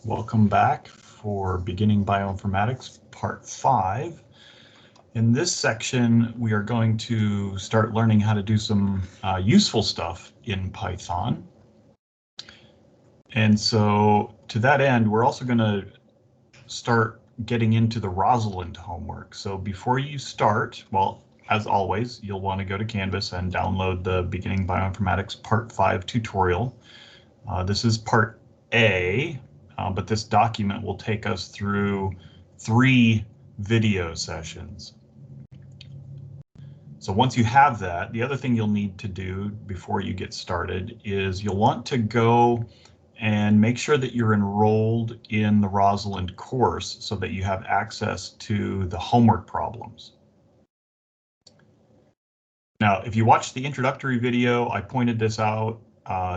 Welcome back for Beginning Bioinformatics Part 5. In this section, we are going to start learning how to do some useful stuff in Python. And so to that end, we're also going to start getting into the Rosalind homework. So before you start, well, as always, you'll want to go to Canvas and download the Beginning Bioinformatics Part 5 tutorial. This is Part A. But this document will take us through 3 video sessions. So once you have that, the other thing you'll need to do before you get started is you'll want to go and make sure that you're enrolled in the Rosalind course so that you have access to the homework problems. Now, if you watched the introductory video, I pointed this out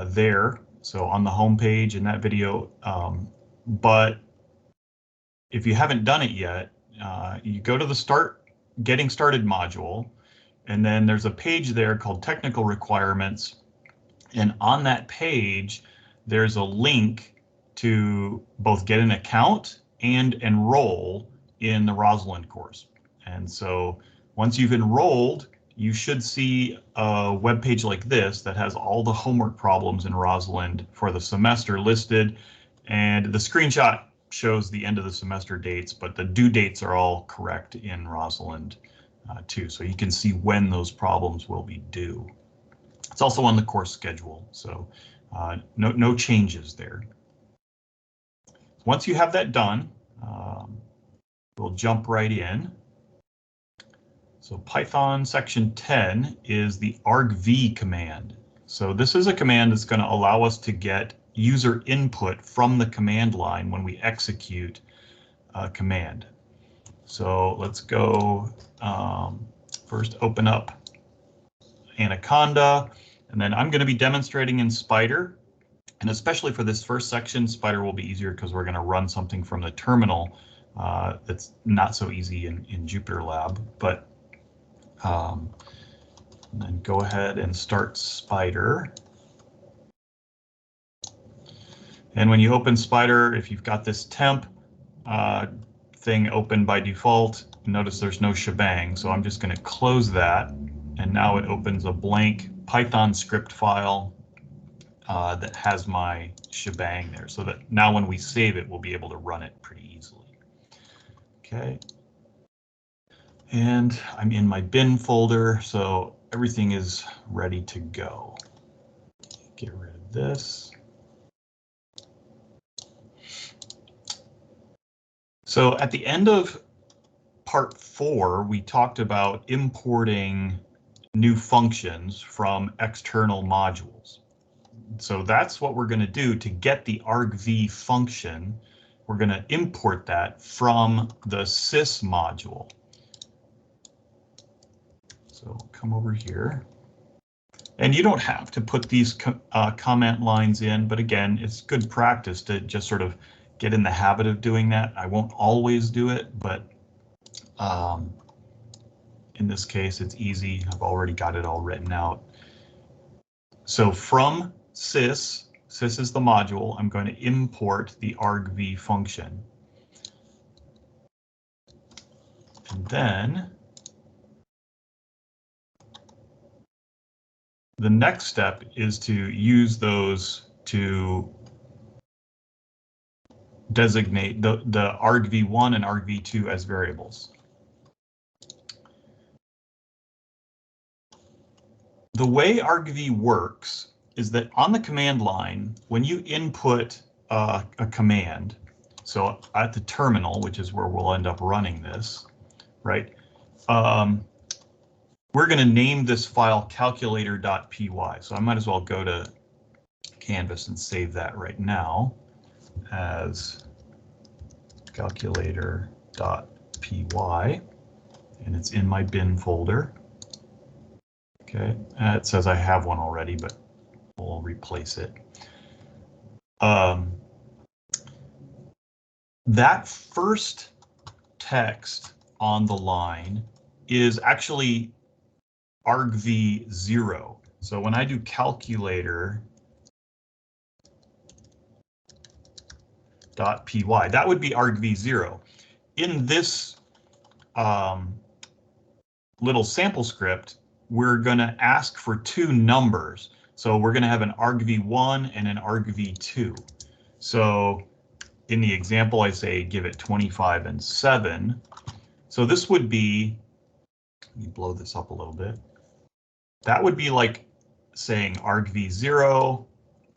there. So on the home page in that video, but if you haven't done it yet, you go to the Getting Started module, and then there's a page there called Technical Requirements. And on that page, there's a link to both get an account and enroll in the Rosalind course. And so once you've enrolled, you should see a web page like this that has all the homework problems in Rosalind for the semester listed. And the screenshot shows the end of the semester dates, but the due dates are all correct in Rosalind too. So you can see when those problems will be due. It's also on the course schedule, so no changes there. Once you have that done, we'll jump right in. So Python section 10 is the argv command. So this is a command that's going to allow us to get user input from the command line when we execute a command. So let's go first open up Anaconda, and then I'm going to be demonstrating in Spider. And especially for this first section, Spider will be easier because we're going to run something from the terminal that's not so easy in Jupyter Lab. But and then go ahead and start Spider. And when you open Spider, if you've got this temp thing open by default, notice there's no shebang. So I'm just going to close that. And now it opens a blank Python script file that has my shebang there. So that now when we save it, we'll be able to run it pretty easily. Okay. And I'm in my bin folder, so everything is ready to go. Get rid of this. So at the end of part 4, we talked about importing new functions from external modules. So that's what we're going to do to get the argv function. We're going to import that from the sys module. So come over here. And you don't have to put these comment lines in, but again, it's good practice to just sort of get in the habit of doing that. I won't always do it, but in this case, it's easy. I've already got it all written out. So from sys is the module, I'm going to import the argv function. And then the next step is to use those to designate the argv1 and argv2 as variables. The way argv works is that on the command line, when you input a command, so at the terminal, which is where we'll end up running this, right? We're going to name this file calculator.py. So I might as well go to Canvas and save that right now as calculator.py, and it's in my bin folder. Okay, it says I have one already, but we'll replace it. That first text on the line is actually argv0. So when I do calculator .py. That would be argv0. In this little sample script, we're going to ask for two numbers. So we're going to have an argv1 and an argv2. So in the example, I say give it 25 and 7. So this would be, let me blow this up a little bit. That would be like saying argv0,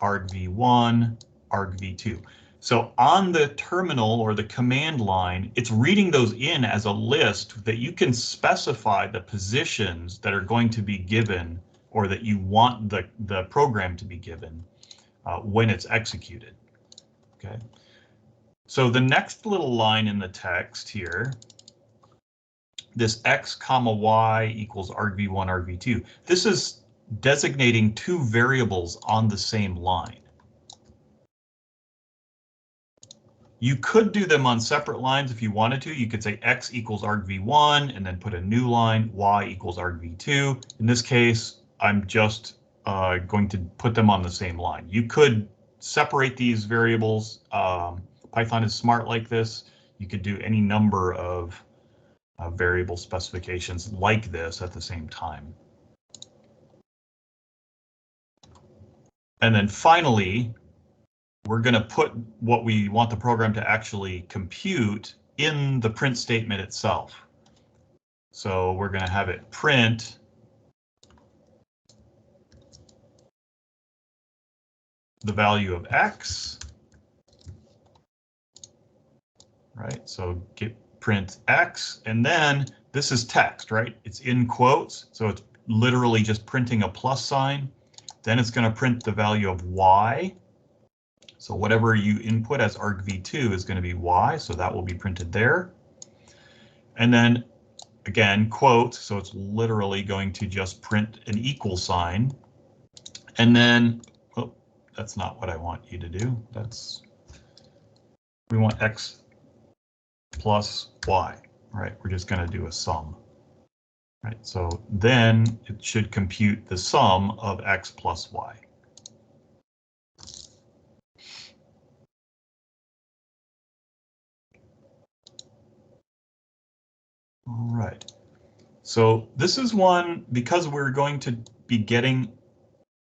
argv1, argv2. So on the terminal or the command line, it's reading those in as a list that you can specify the positions that are going to be given or that you want the program to be given when it's executed. Okay. So the next little line in the text here, this x comma y equals argv1, argv2. This is designating two variables on the same line. You could do them on separate lines if you wanted to. You could say x equals argv1 and then put a new line, y equals argv2. In this case, I'm just going to put them on the same line. You could separate these variables. Python is smart like this. You could do any number of variable specifications like this at the same time. And then finally, we're going to put what we want the program to actually compute in the print statement itself. So we're going to have it print the value of x, right? So get print x, and then this is text, right? It's in quotes, so it's literally just printing a plus sign. Then it's going to print the value of y. So whatever you input as argv2 is going to be y, so that will be printed there. And then again, quote, so it's literally going to just print an equal sign. And then, oh, that's not what I want you to do. We want x plus y, right? We're just going to do a sum. Right, so then it should compute the sum of x plus y. All right, so this is one, because we're going to be getting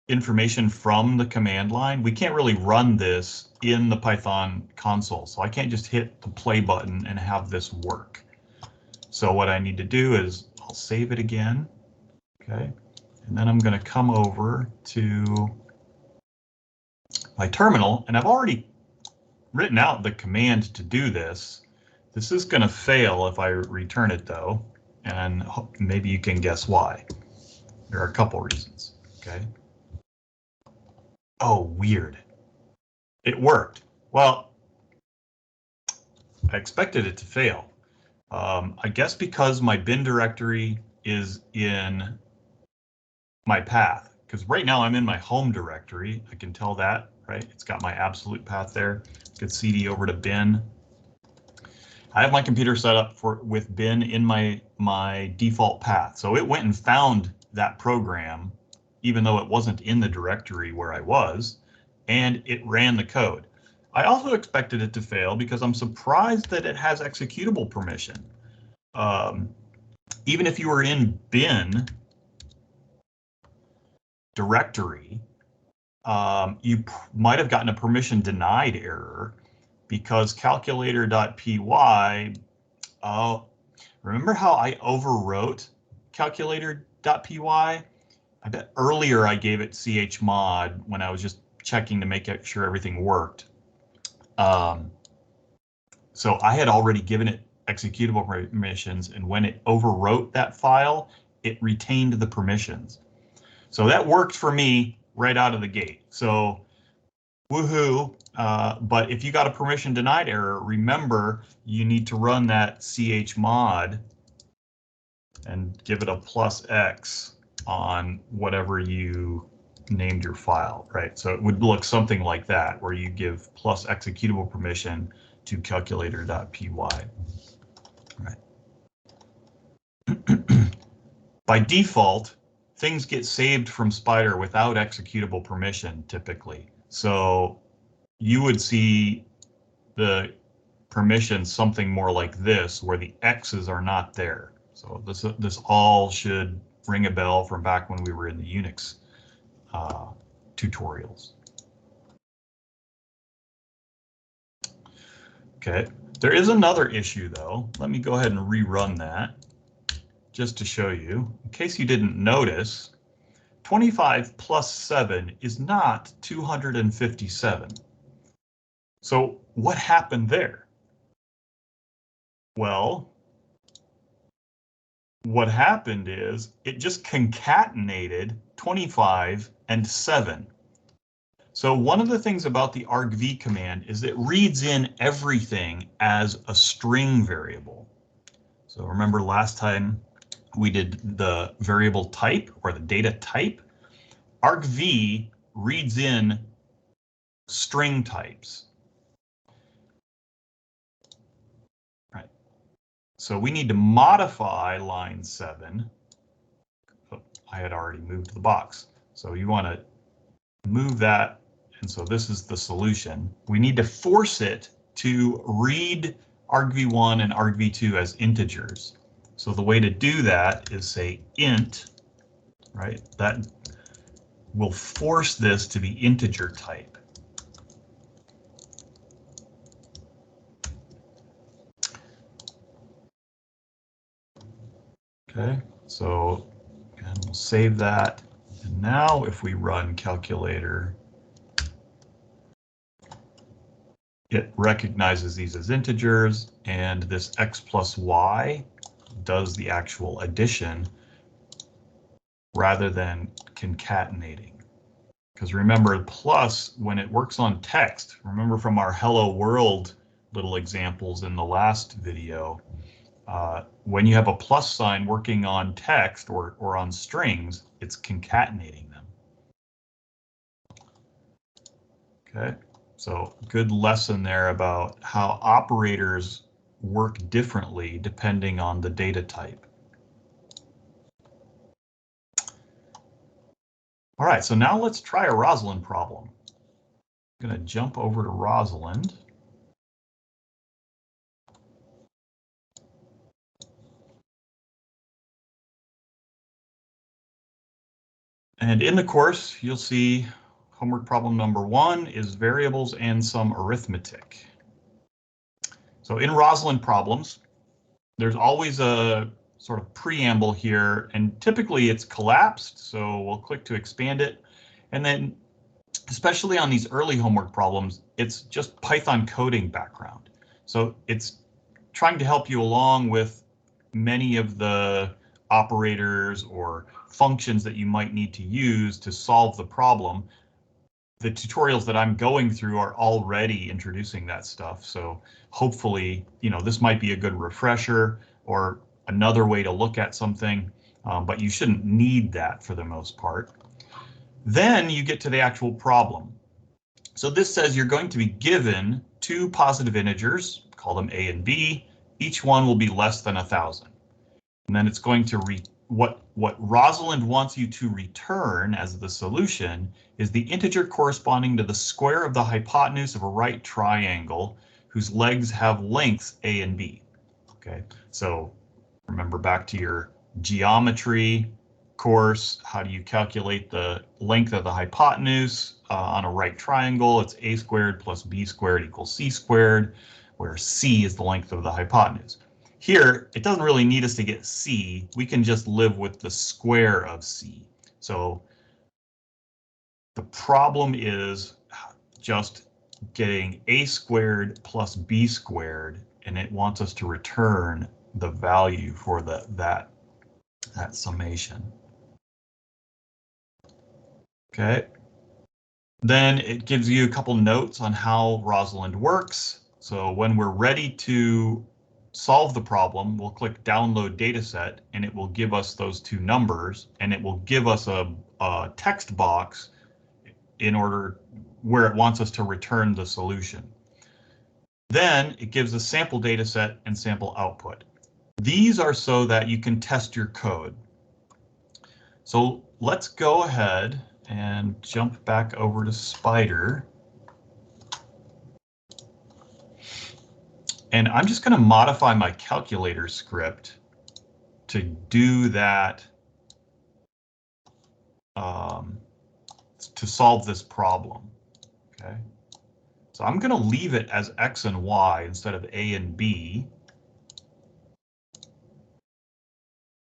information from the command line, we can't really run this in the Python console. So I can't just hit the play button and have this work. So what I need to do is I'll save it again. Okay, and then I'm going to come over to my terminal, and I've already written out the command to do this. This is going to fail if I return it though, and maybe you can guess why. There are a couple reasons. Okay. Oh, weird. It worked. Well, I expected it to fail. I guess because my bin directory is in my path, because right now I'm in my home directory. I can tell that, right? It's got my absolute path there. Could cd over to bin. I have my computer set up with bin in my default path. So it went and found that program, even though it wasn't in the directory where I was, and it ran the code. I also expected it to fail because I'm surprised that it has executable permission. Even if you were in bin directory, you might have gotten a permission denied error because calculator.py, remember how I overwrote calculator.py? I bet earlier I gave it chmod when I was just checking to make sure everything worked. So I had already given it executable permissions, and when it overwrote that file, it retained the permissions. So that worked for me right out of the gate. So woohoo. But if you got a permission denied error, remember you need to run that chmod and give it a +x on whatever you named your file, right? So it would look something like that, where you give plus executable permission to calculator.py. Right. By default, things get saved from Spyder without executable permission typically. So you would see the permission something more like this, where the X's are not there. So this all should ring a bell from back when we were in the Unix tutorials. Okay, there is another issue though. Let me go ahead and rerun that just to show you, in case you didn't notice. 25 plus 7 is not 257. So what happened there? Well, what happened is it just concatenated 25 and 7. So one of the things about the argv command is it reads in everything as a string variable. So remember last time we did the variable type or the data type? argv reads in string types. Right. So we need to modify line 7. Oh, I had already moved the box. So you want to move that. And so this is the solution. We need to force it to read argv1 and argv2 as integers. So the way to do that is say int, right? That will force this to be integer type. Okay, so and we'll save that. And now if we run calculator, it recognizes these as integers, and this x plus y does the actual addition rather than concatenating. Because remember, plus, when it works on text, remember from our hello world little examples in the last video, when you have a plus sign working on text or on strings, it's concatenating them. Okay, so good lesson there about how operators work differently depending on the data type. All right, so now let's try a Rosalind problem. I'm going to jump over to Rosalind. And in the course, you'll see homework problem number 1 is variables and some arithmetic. So in Rosalind problems, there's always a sort of preamble here, and typically it's collapsed. So we'll click to expand it. And then especially on these early homework problems, it's just Python coding background. So it's trying to help you along with many of the operators or functions that you might need to use to solve the problem. The tutorials that I'm going through are already introducing that stuff. So hopefully, this might be a good refresher or another way to look at something, but you shouldn't need that for the most part. Then you get to the actual problem. So this says you're going to be given 2 positive integers, call them A and B. Each one will be less than 1,000. And then it's going to what Rosalind wants you to return as the solution is the integer corresponding to the square of the hypotenuse of a right triangle whose legs have lengths A and B. Okay, so remember back to your geometry course, how do you calculate the length of the hypotenuse on a right triangle? It's a squared plus b squared equals c squared, where c is the length of the hypotenuse. Here, it doesn't really need us to get c. We can just live with the square of c. So the problem is just getting a squared plus b squared, and it wants us to return the value for that summation. Okay. Then it gives you a couple notes on how Rosalind works. So when we're ready to solve the problem, we'll click download dataset, and it will give us those 2 numbers, and it will give us a text box in order where it wants us to return the solution. Then it gives a sample dataset and sample output. These are so that you can test your code. So let's go ahead and jump back over to Spider. And I'm just going to modify my calculator script to do that, to solve this problem. Okay. So I'm going to leave it as X and Y instead of A and B.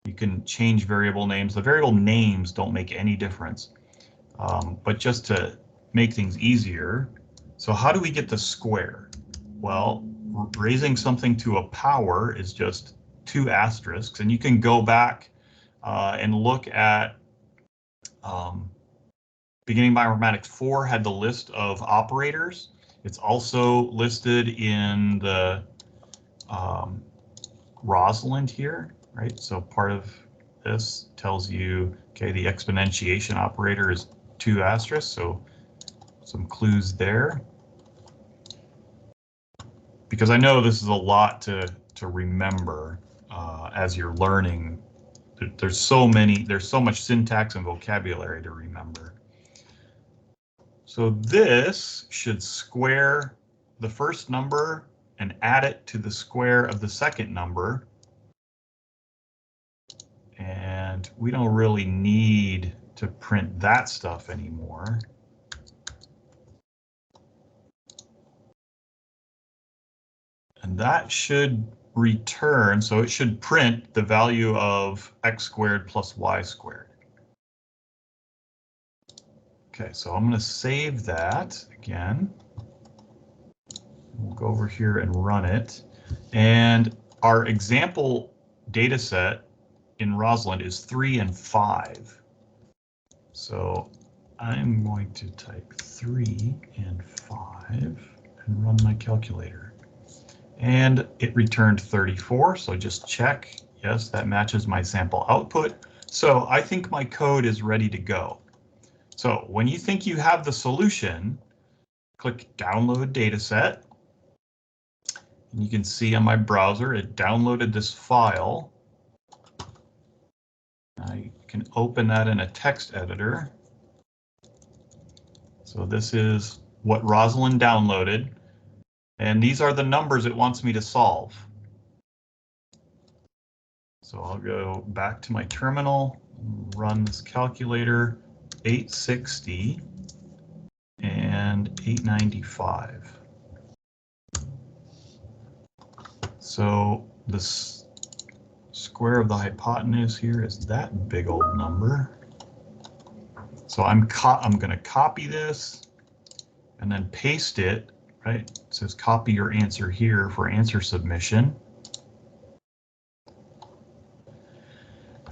You can change variable names. The variable names don't make any difference. But just to make things easier, so how do we get the square? Well, raising something to a power is just 2 asterisks, and you can go back and look at beginning Bioinformatics 4 had the list of operators. It's also listed in the Rosalind here, right? So part of this tells you, okay, the exponentiation operator is 2 asterisks, so some clues there. Because I know this is a lot to remember as you're learning. There's so much syntax and vocabulary to remember. So this should square the first number and add it to the square of the second number. And we don't really need to print that stuff anymore. And that should return, so it should print the value of x squared plus y squared. Okay, so I'm going to save that again. We'll go over here and run it. And our example data set in Rosalind is 3 and 5. So I'm going to type 3 and 5 and run my calculator. And it returned 34, so just check. Yes, that matches my sample output. So I think my code is ready to go. So when you think you have the solution, click Download Dataset. And you can see on my browser, it downloaded this file. I can open that in a text editor. So this is what Rosalind downloaded. And these are the numbers it wants me to solve. So I'll go back to my terminal, run this calculator, 860 and 895. So the square of the hypotenuse here is that big old number. So I'm going to copy this and then paste it, right? It says copy your answer here for answer submission.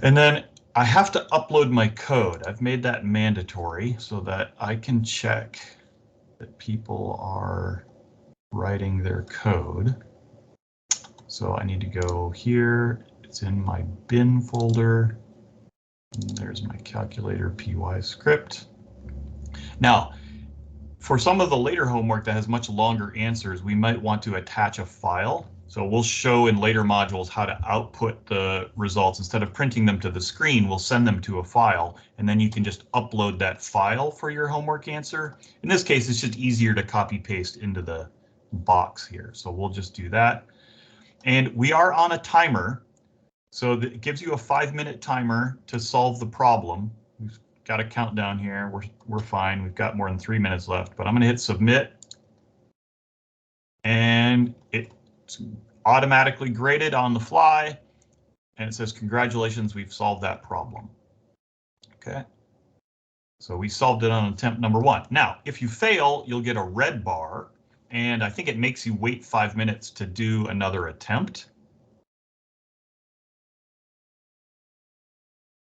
And then I have to upload my code. I've made that mandatory so that I can check that people are writing their code. So I need to go here. It's in my bin folder. And there's my calculator py script. Now, for some of the later homework that has much longer answers, we might want to attach a file. So we'll show in later modules how to output the results. Instead of printing them to the screen, we'll send them to a file, and then you can just upload that file for your homework answer. In this case, it's just easier to copy paste into the box here. So we'll just do that. And we are on a timer. So it gives you a 5-minute timer to solve the problem. We've got a countdown here. We're fine. We've got more than 3 minutes left, but I'm going to hit submit. And it's automatically graded on the fly. And it says, congratulations, we've solved that problem. Okay. So we solved it on attempt number 1. Now, if you fail, you'll get a red bar. And I think it makes you wait 5 minutes to do another attempt.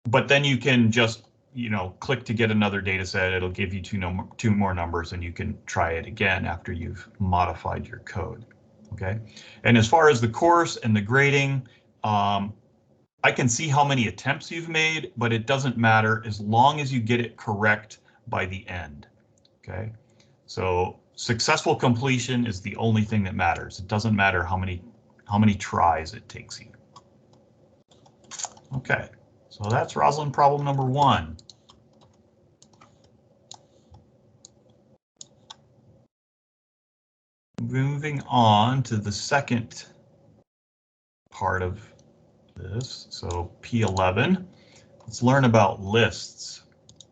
But then you can just, click to get another data set. It'll give you two more numbers, and you can try it again after you've modified your code. Okay. And as far as the course and the grading, I can see how many attempts you've made, but it doesn't matter as long as you get it correct by the end. Okay. So successful completion is the only thing that matters. It doesn't matter how many tries it takes you. Okay. So that's Rosalind problem number 1. moving on to the second part of this, so P11, let's learn about lists.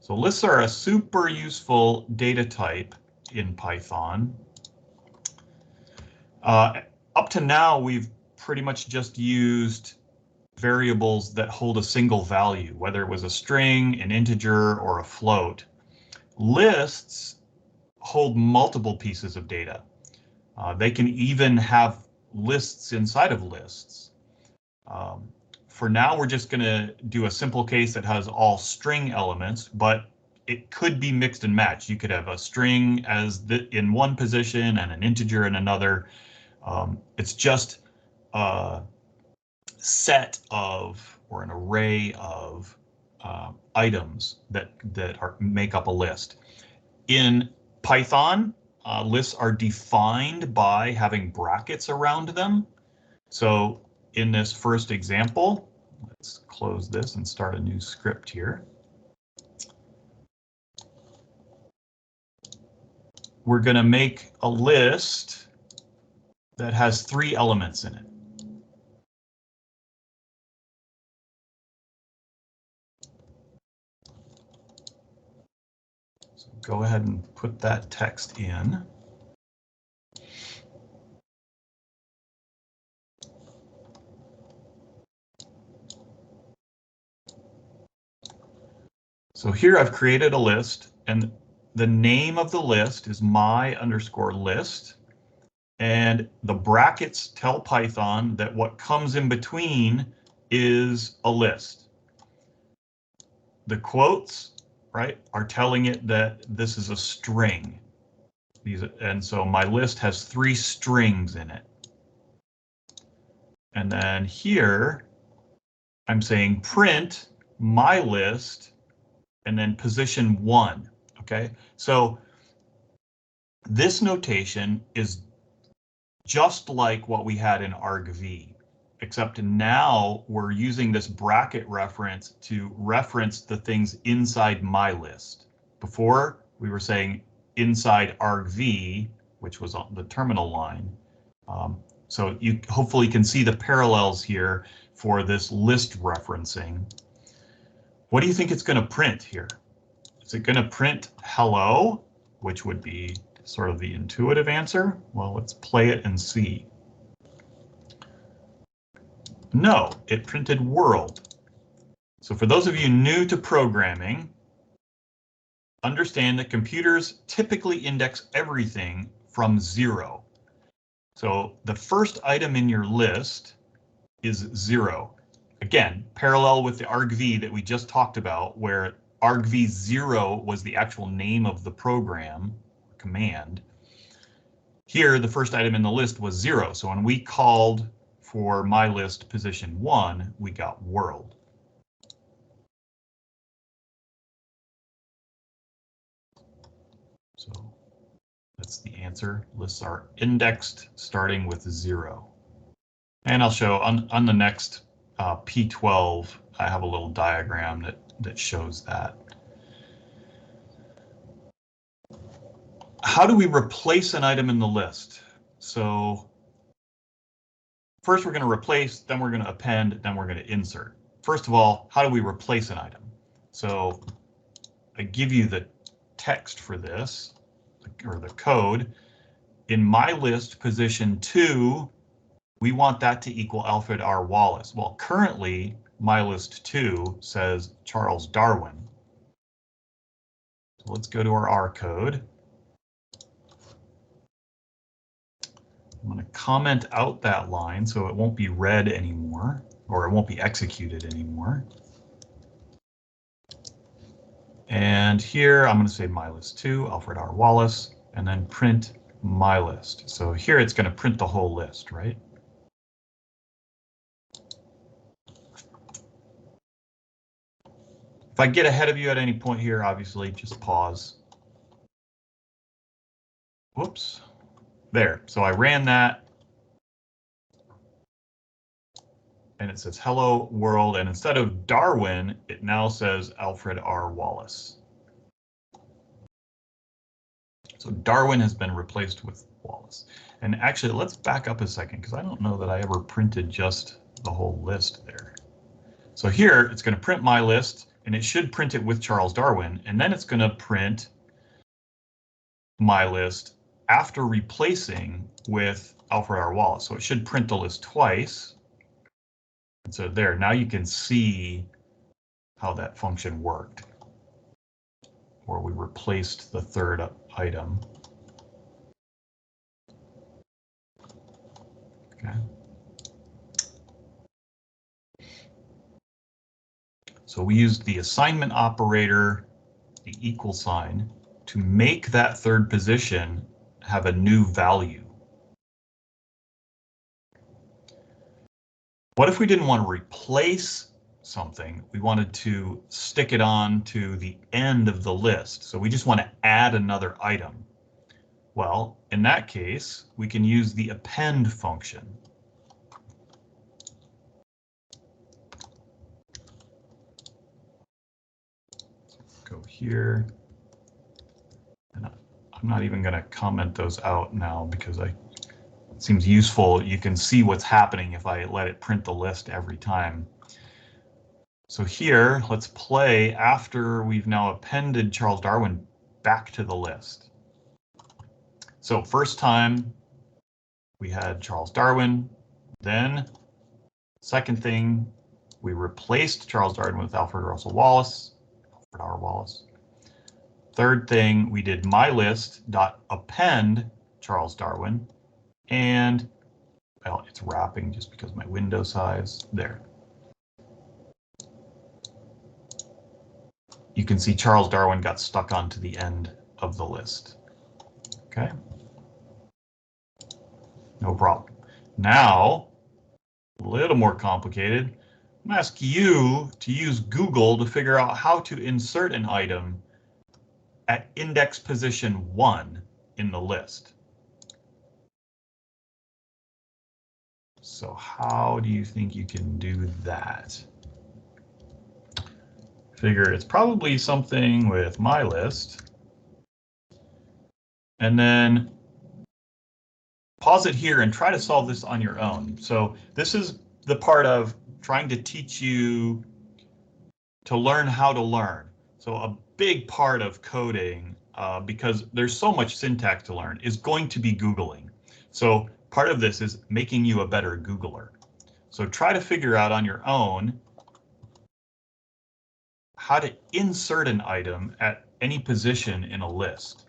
So lists are a super useful data type in Python. Up to now, we've pretty much just used variables that hold a single value, whether it was a string, an integer, or a float. Lists hold multiple pieces of data. They can even have lists inside of lists. For now, we're just going to do a simple case that has all string elements, but it could be mixed and matched. You could have a string as in one position and an integer in another. It's just a set of, or an array of items that make up a list. In Python, lists are defined by having brackets around them. So in this first example, let's close this and start a new script here. We're going to make a list that has 3 elements in it. So go ahead and put that text in. So here I've created a list, and the name of the list is my_list. And the brackets tell Python that what comes in between is a list. The quotes, right, are telling it that this is a string. And so my list has 3 strings in it. And then here, I'm saying print my list and then position 1. Okay, so this notation is just like what we had in argv, except now we're using this bracket reference to reference the things inside my list. Before, we were saying inside argv, which was on the terminal line. So you hopefully can see the parallels here for this list referencing. What do you think it's going to print here? Is it going to print hello, which would be sort of the intuitive answer? Well, let's play it and see. No, it printed world. So for those of you new to programming, understand that computers typically index everything from 0. So the first item in your list is 0. Again, parallel with the argv that we just talked about, where argv0 was the actual name of the program command. Here, the first item in the list was 0. So when we called for my list position 1, we got world. So that's the answer. Lists are indexed starting with 0. And I'll show on the next P12, I have a little diagram that shows that. How do we replace an item in the list? So first we're going to replace, then we're going to append, then we're going to insert. First of all, how do we replace an item? So I give you the text for this, or the code. In my list position 2, we want that to equal Alfred R. Wallace. Well, currently my list 2 says Charles Darwin. So let's go to our R code. I'm going to comment out that line so it won't be read anymore, or it won't be executed anymore. And here I'm going to say my list 2, Alfred R. Wallace, and then print my list. So here it's going to print the whole list, right? If I get ahead of you at any point here, obviously just pause. Whoops. There. So I ran that. And it says hello world, and instead of Darwin, it now says Alfred R. Wallace. So Darwin has been replaced with Wallace. And actually, let's back up a second, because I don't know that I ever printed just the whole list there. So here, it's going to print my list, and it should print it with Charles Darwin, and then it's going to print my list after replacing with Alfred R. Wallace. So it should print the list twice. And so there, now you can see how that function worked, where we replaced the third item. Okay. So we used the assignment operator, the equal sign, to make that third position have a new value. What if we didn't want to replace something? We wanted to stick it on to the end of the list. So we just want to add another item. Well, in that case, we can use the append function. Go here. And I'm not even going to comment those out now because it seems useful. You can see what's happening if I let it print the list every time. So here, let's play after we've now appended Charles Darwin back to the list. So first time we had Charles Darwin, then second thing, we replaced Charles Darwin with Alfred Russel Wallace, Alfred R. Wallace. Third thing, we did mylist.append Charles Darwin, and well, it's wrapping just because my window size there. You can see Charles Darwin got stuck onto the end of the list. Okay. No problem. Now, a little more complicated. I'm going to ask you to use Google to figure out how to insert an item at index position 1 in the list. So how do you think you can do that? Figure it's probably something with my list. And then pause it here and try to solve this on your own. So this is the part of trying to teach you to learn how to learn. So a big part of coding, because there's so much syntax to learn, is going to be Googling. So part of this is making you a better Googler. So try to figure out on your own how to insert an item at any position in a list.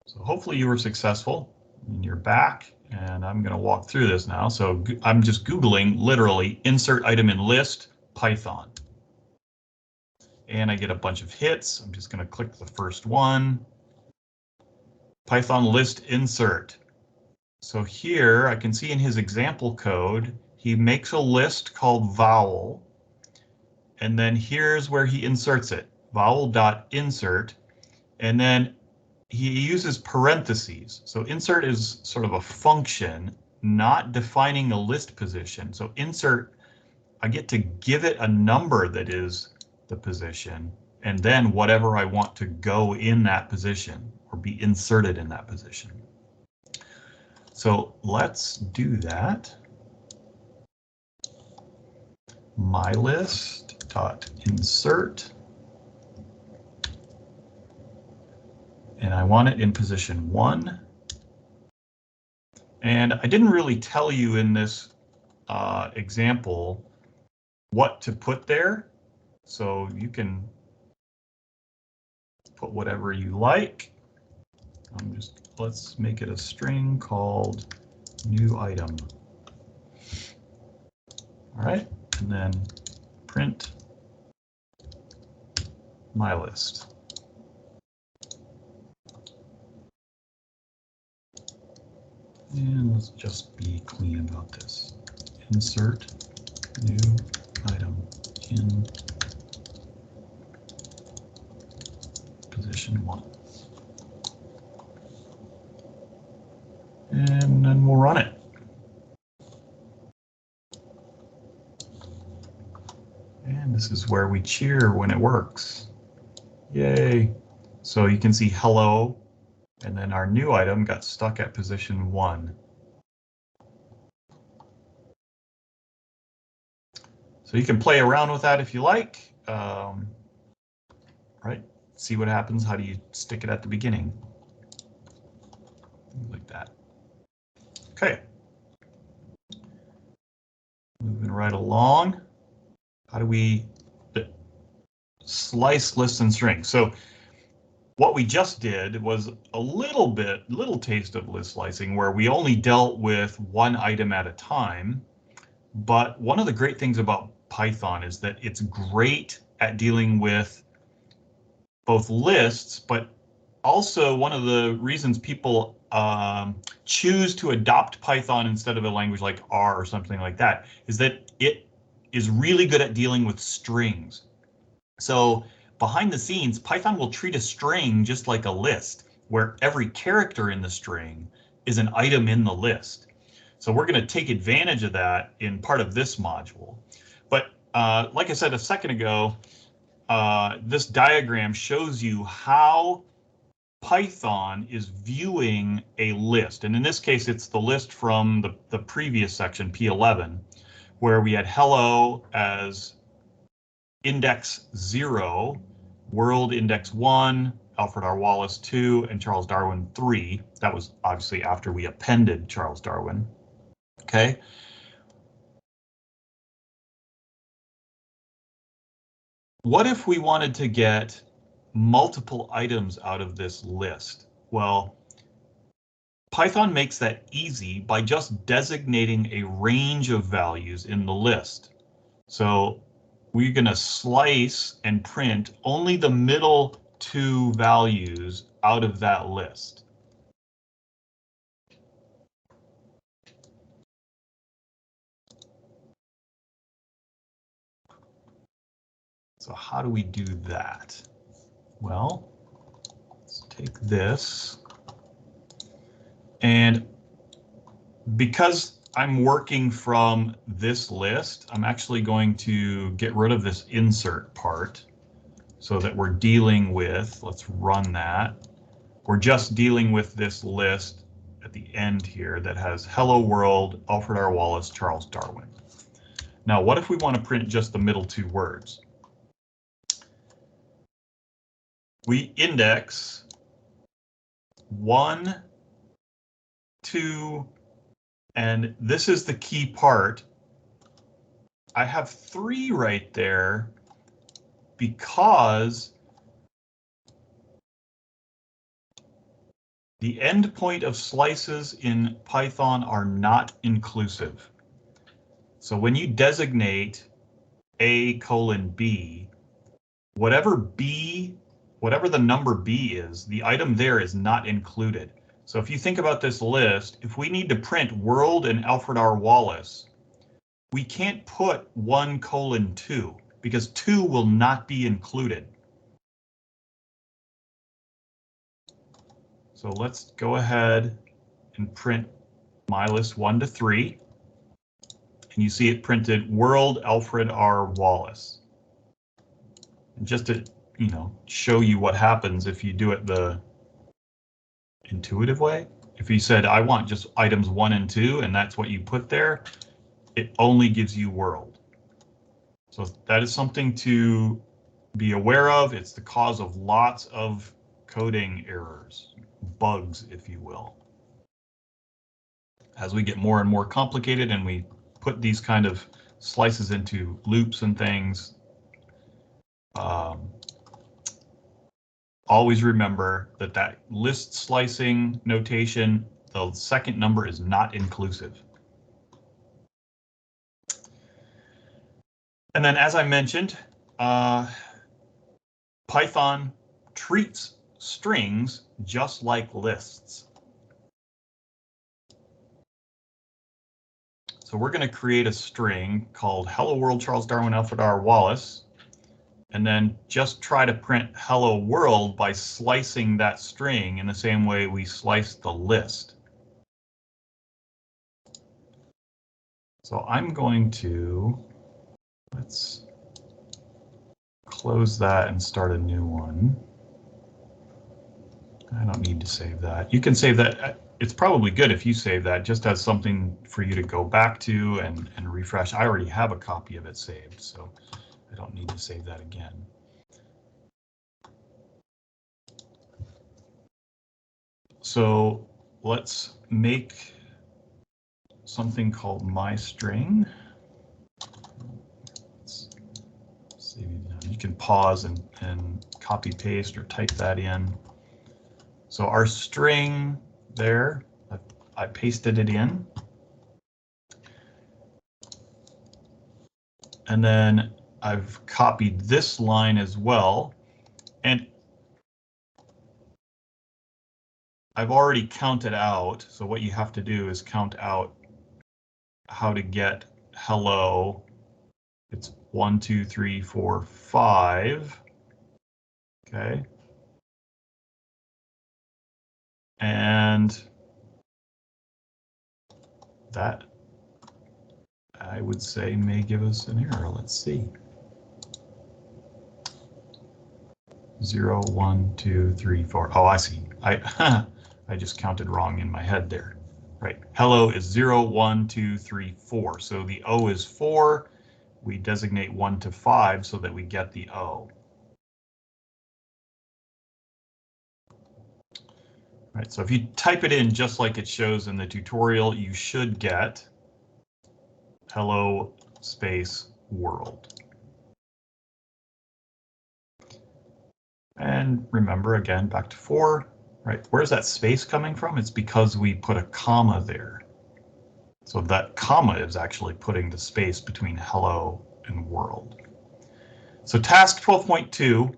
So hopefully you were successful and you're back, and I'm going to walk through this now. So I'm just Googling literally insert item in list Python. And I get a bunch of hits. I'm just going to click the first one. Python list insert. So here I can see in his example code, he makes a list called vowel. And then here's where he inserts it, vowel.insert. And then he uses parentheses. So insert is sort of a function, not defining a list position. So insert, I get to give it a number that is the position, and then whatever I want to go in that position or be inserted in that position. So let's do that. mylist.insert. And I want it in position 1. And I didn't really tell you in this example what to put there. So you can put whatever you like. Let's make it a string called new item. All right, and then print my list. And let's just be clean about this. Insert new item in position 1. and then we'll run it. And this is where we cheer when it works. Yay. So you can see hello, and then our new item got stuck at position 1. So you can play around with that if you like. Right? See what happens. How do you stick it at the beginning? Like that. Okay. Moving right along. How do we slice lists and strings? So what we just did was a little taste of list slicing where we only dealt with one item at a time. But one of the great things about Python is that it's great at dealing with both lists, but also one of the reasons people choose to adopt Python instead of a language like R or something like that is that it is really good at dealing with strings. So behind the scenes, Python will treat a string just like a list, where every character in the string is an item in the list. So we're going to take advantage of that in part of this module. But like I said a second ago, this diagram shows you how Python is viewing a list. And in this case, it's the list from the previous section, P11, where we had hello as index 0, world index 1, Alfred R. Wallace 2, and Charles Darwin 3. That was obviously after we appended Charles Darwin. Okay. What if we wanted to get multiple items out of this list? Well, Python makes that easy by just designating a range of values in the list. So we're going to slice and print only the middle 2 values out of that list. So how do we do that? Well, let's take this. And because I'm working from this list, I'm actually going to get rid of this insert part so that we're dealing with, let's run that. We're just dealing with this list at the end here that has hello world, Alfred R. Wallace, Charles Darwin. Now, what if we want to print just the middle 2 words? We index 1, 2, and this is the key part. I have 3 right there because the endpoint of slices in Python are not inclusive. So when you designate A:B, whatever the number B is, the item there is not included. So if you think about this list, if we need to print world and Alfred R. Wallace, we can't put 1:2 because 2 will not be included. So let's go ahead and print my list 1 to 3. And you see it printed world Alfred R. Wallace. And just to, show you what happens if you do it the intuitive way. If you said, I want just items 1 and 2, and that's what you put there, it only gives you world. So that is something to be aware of. It's the cause of lots of coding errors, bugs, if you will. As we get more and more complicated and we put these kind of slices into loops and things, always remember that list slicing notation, the second number is not inclusive. And then, as I mentioned, Python treats strings just like lists. So we're going to create a string called Hello World Charles Darwin Alfred R. Wallace, and then just try to print Hello World by slicing that string in the same way we slice the list. So I'm going to, let's close that and start a new one. I don't need to save that. You can save that. It's probably good if you save that just as something for you to go back to and refresh. I already have a copy of it saved, so I don't need to save that again. So let's make something called myString. You can pause and copy paste or type that in. So our string there, I pasted it in. And then I've copied this line as well. And I've already counted out. So what you have to do is count out how to get hello. It's 1, 2, 3, 4, 5. Okay. And that, I would say, may give us an error. Let's see. 0, 1, 2, 3, 4. Oh, I see. I just counted wrong in my head there. Right. Hello is 0, 1, 2, 3, 4. So the O is 4. We designate 1 to 5 so that we get the O. Right. So if you type it in just like it shows in the tutorial, you should get hello space world. And remember, again, back to 4, right? Where's that space coming from? It's because we put a comma there. So that comma is actually putting the space between hello and world. So task 12.2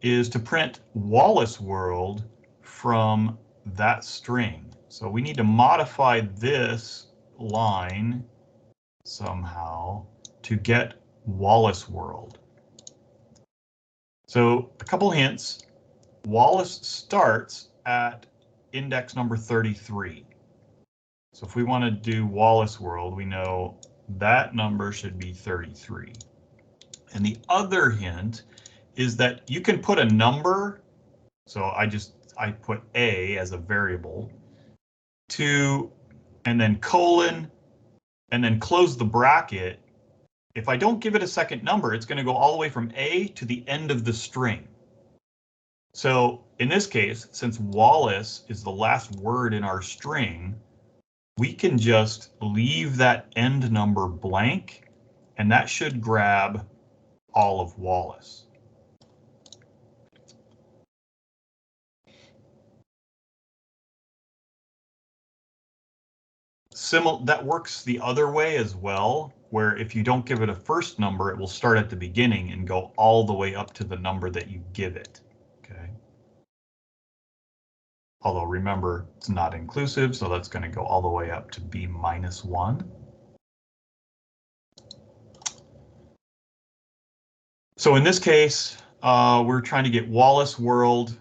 is to print Wallace world from that string. So we need to modify this line somehow to get Wallace world. So a couple hints. Wallace starts at index number 33. So if we want to do Wallace world, we know that number should be 33. And the other hint is that you can put a number. So I put A as a variable, 2, and then colon, and then close the bracket. If I don't give it a second number, it's going to go all the way from A to the end of the string. So in this case, since Wallace is the last word in our string, we can just leave that end number blank, and that should grab all of Wallace. That works the other way as well, where if you don't give it a first number, it will start at the beginning and go all the way up to the number that you give it. Okay. Although remember, it's not inclusive, so that's going to go all the way up to B minus 1. So in this case, we're trying to get Wallace world.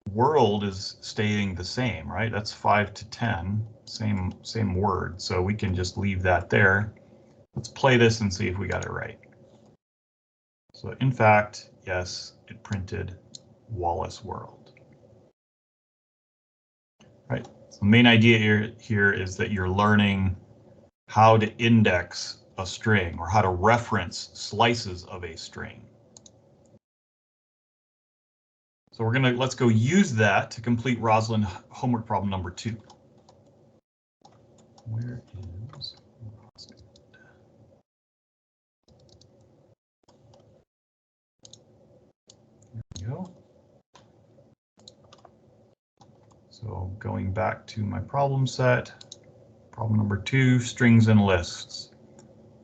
World is staying the same, right? That's 5 to 10, same word. So we can just leave that there. Let's play this and see if we got it right. So in fact, yes, it printed Wallace world. Right. So the main idea here is that you're learning how to index a string or how to reference slices of a string. So let's go use that to complete Rosalind homework problem number 2. Where is Rosalind? There we go. So going back to my problem set, problem number 2, strings and lists.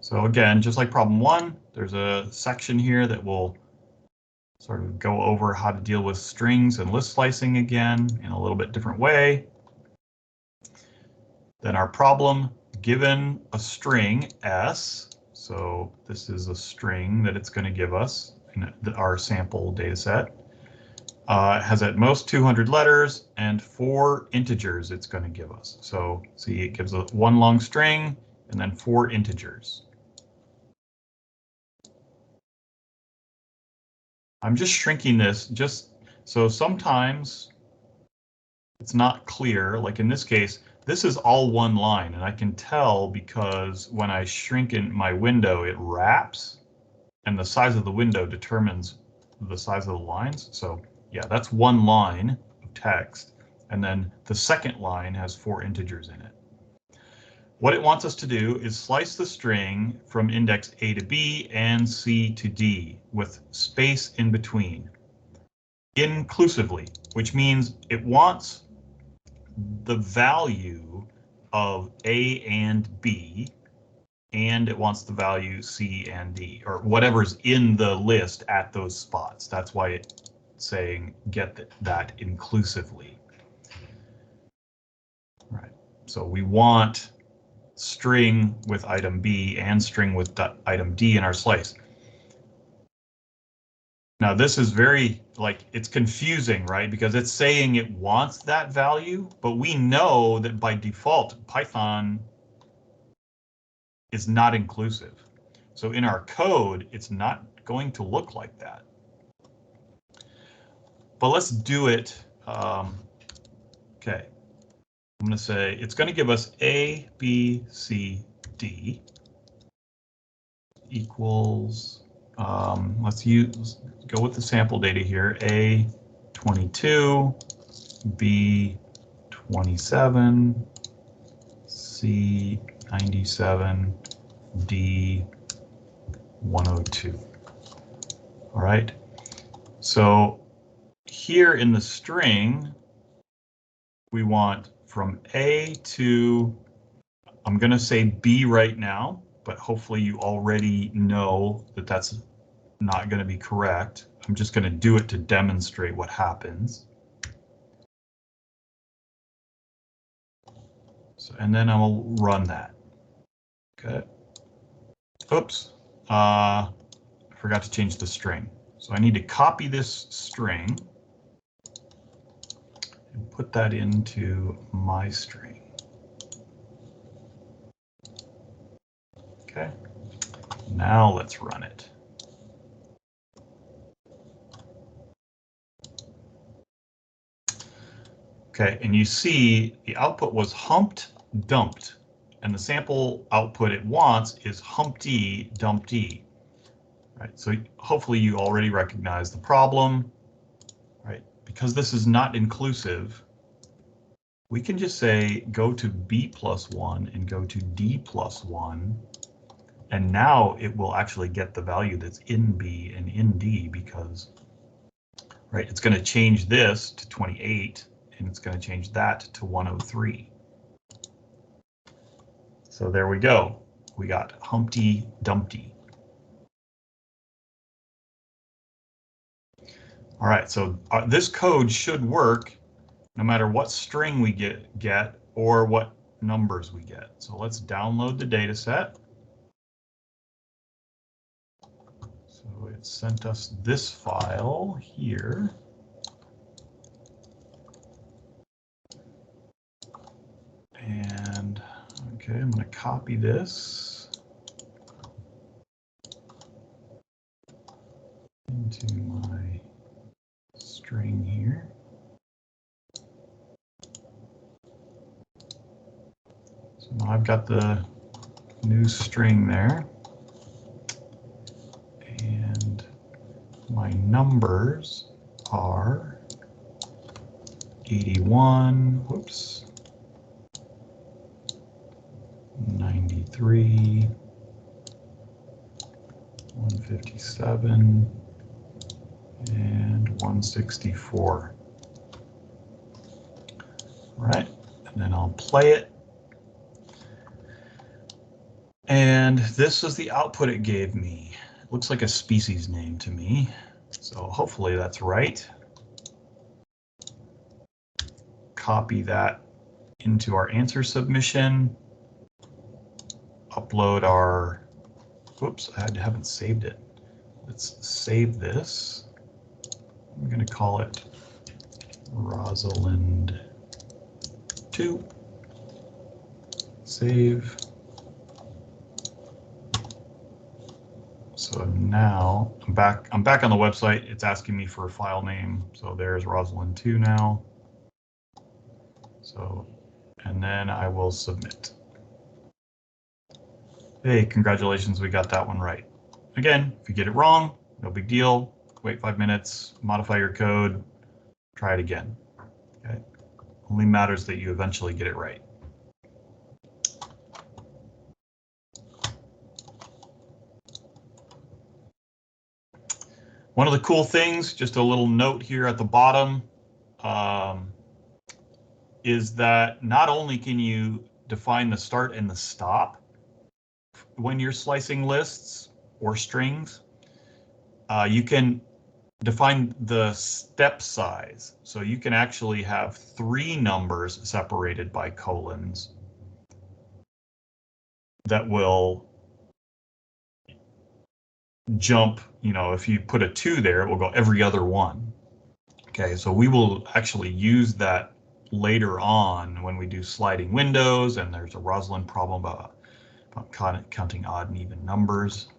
So again, just like problem 1, there's a section here that will sort of go over how to deal with strings and list slicing again in a little bit different way. Then our problem, given a string S, so this is a string that it's going to give us in our sample data set. It has at most 200 letters and 4 integers it's going to give us. So see, it gives us 1 long string and then 4 integers. I'm just shrinking this just so sometimes it's not clear. Like in this case, this is all 1 line, and I can tell because when I shrink in my window, it wraps, and the size of the window determines the size of the lines. So yeah, that's 1 line of text, and then the second line has 4 integers in it. What it wants us to do is slice the string from index A to B and C to D with space in between, inclusively, which means it wants the value of A and B, and it wants the value C and D, or whatever's in the list at those spots. That's why it's saying get that inclusively. All right, so we want string with item B and string with item D in our slice. Now this is very, like, it's confusing, right? Because it's saying it wants that value, but we know that by default, Python is not inclusive. So in our code, it's not going to look like that. But let's do it. Okay. I'm going to say it's going to give us A, B, C, D equals, let's go with the sample data here, A 22, B 27, C 97, D 102. All right, so here in the string, we want from A to, I'm going to say B right now, but hopefully you already know that that's not going to be correct. I'm just going to do it to demonstrate what happens. So, and then I'll run that. Okay. Oops. I forgot to change the string. So I need to copy this string and put that into my string. Okay. Now let's run it. Okay, and you see the output was humped, dumped, and the sample output it wants is Humpty Dumpty. Right, so hopefully you already recognize the problem, right? Because this is not inclusive, we can just say go to B+1 and go to D+1, and now it will actually get the value that's in B and in D because, right, it's going to change this to 28. And it's going to change that to 103. So there we go. We got Humpty Dumpty. All right, so this code should work no matter what string we get or what numbers we get. So let's download the data set. So it sent us this file here. And okay, I'm going to copy this into my string here. So now I've got the new string there. And my numbers are 81, whoops, 93, 157, and 164. All right, and then I'll play it. And this is the output it gave me. It looks like a species name to me, so hopefully that's right. Copy that into our answer submission. Upload our, whoops, I haven't saved it. Let's save this. I'm going to call it Rosalind 2. Save. So now I'm back on the website. It's asking me for a file name. So there's Rosalind 2 now. So, and then I will submit. Hey, congratulations, we got that one right. Again, if you get it wrong, no big deal. Wait 5 minutes, modify your code, try it again. Okay. Only matters that you eventually get it right. One of the cool things, just a little note here at the bottom, is that not only can you define the start and the stop when you're slicing lists or strings, you can define the step size. So you can actually have 3 numbers separated by colons that will jump, you know, if you put a 2 there, it will go every other one. Okay, so we will actually use that later on when we do sliding windows, and there's a Rosalind problem about counting odd and even numbers.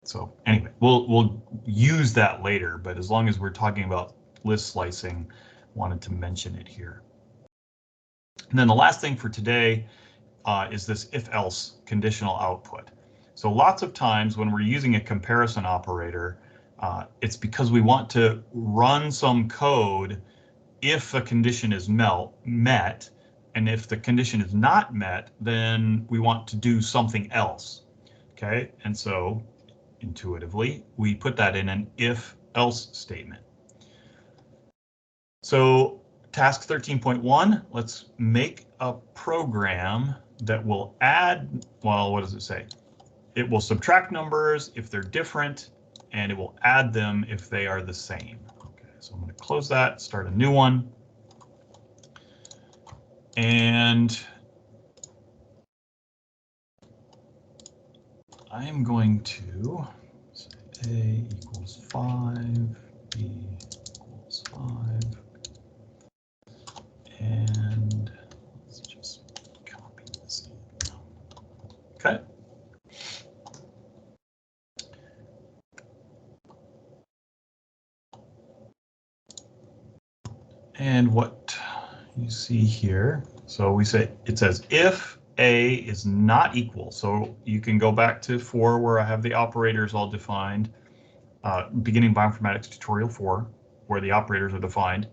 So anyway, we'll use that later, but as long as we're talking about list slicing, wanted to mention it here. And then the last thing for today is this if-else conditional output. So lots of times when we're using a comparison operator, it's because we want to run some code if a condition is met, and if the condition is not met, then we want to do something else. Okay, and so intuitively, we put that in an if-else statement. So task 13.1, let's make a program that will add, well, what does it say? It will subtract numbers if they're different, and it will add them if they are the same. Okay, so I'm going to close that, start a new one. And I'm going to say A equals 5, B equals 5, and let's just copy this in. Okay. And what you see here, so we say it says if A is not equal. So you can go back to 4 where I have the operators all defined, beginning Bioinformatics tutorial 4, where the operators are defined.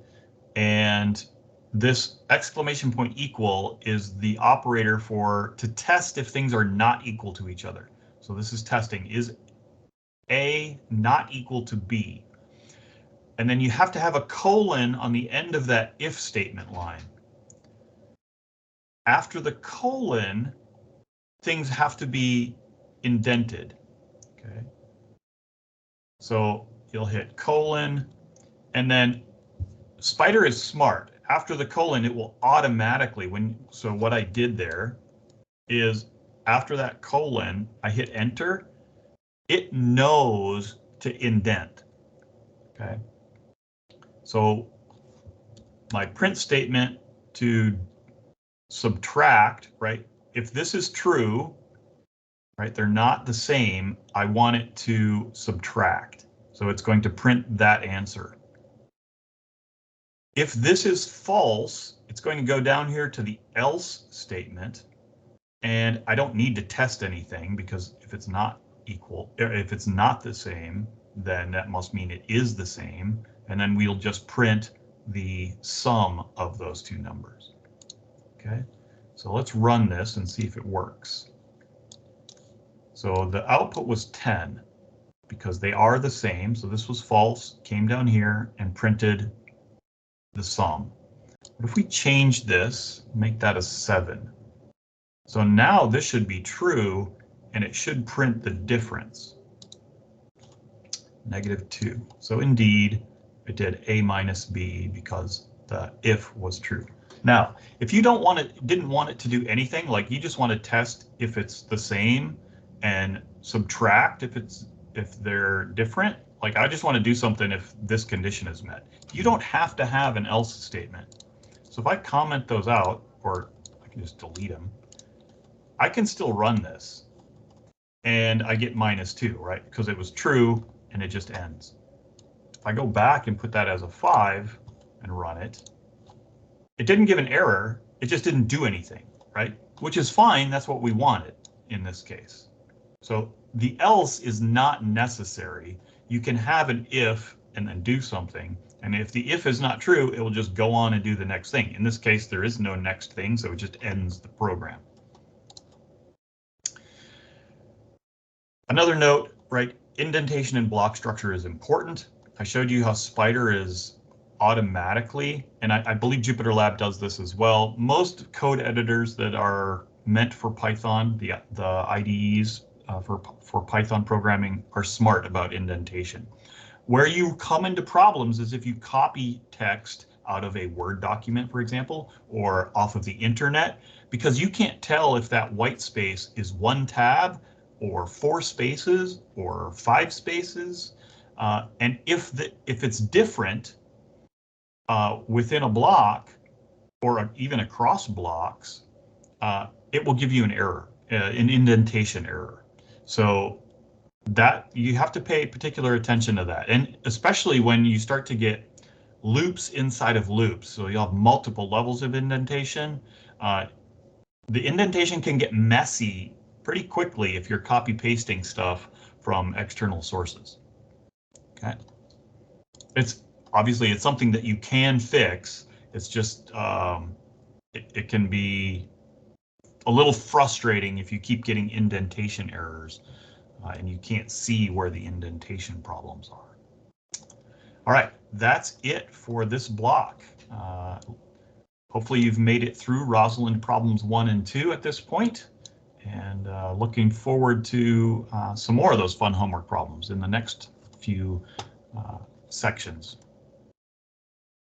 And this exclamation point equal is the operator to test if things are not equal to each other. So this is testing, is A not equal to B? And then you have to have a colon on the end of that if statement line. After the colon, things have to be indented. Okay. So you'll hit colon, and then Spider is smart. After the colon, it will automatically, so what I did there is after that colon, I hit enter, it knows to indent. Okay. So my print statement to subtract, right? If this is true, right, they're not the same, I want it to subtract. So it's going to print that answer. If this is false, it's going to go down here to the else statement, and I don't need to test anything because if it's not equal, if it's not the same, then that must mean it is the same, and then we'll just print the sum of those two numbers. Okay, so let's run this and see if it works. So the output was 10 because they are the same. So this was false, came down here and printed the sum. But if we change this, make that a 7. So now this should be true and it should print the difference. -2. So indeed, it did A minus B because the if was true. Now, if you didn't want it to do anything, like you just want to test if it's the same and subtract if they're different, like I just want to do something if this condition is met. You don't have to have an else statement. So if I comment those out, or I can just delete them, I can still run this. And I get -2, right? Because it was true and it just ends. If I go back and put that as a 5 and run it, it didn't give an error. It just didn't do anything, right? Which is fine. That's what we wanted in this case. So the else is not necessary. You can have an if and then do something. And if the if is not true, it will just go on and do the next thing. In this case, there is no next thing, so it just ends the program. Another note, right? Indentation in block structure is important. I showed you how Spider is automatically, and I believe Jupyter Lab does this as well. Most code editors that are meant for Python, the IDEs for Python programming, are smart about indentation. Where you come into problems is if you copy text out of a Word document, for example, or off of the internet, because you can't tell if that white space is 1 tab or 4 spaces or 5 spaces. And if it's different within a block or even across blocks, it will give you an error, an indentation error. So that you have to pay particular attention to that, and especially when you start to get loops inside of loops. So you'll have multiple levels of indentation. The indentation can get messy pretty quickly if you're copy pasting stuff from external sources. Okay, it's something that you can fix. It's just it can be a little frustrating if you keep getting indentation errors and you can't see where the indentation problems are. All right, that's it for this block. Hopefully you've made it through Rosalind problems 1 and 2 at this point, and looking forward to some more of those fun homework problems in the next few sections.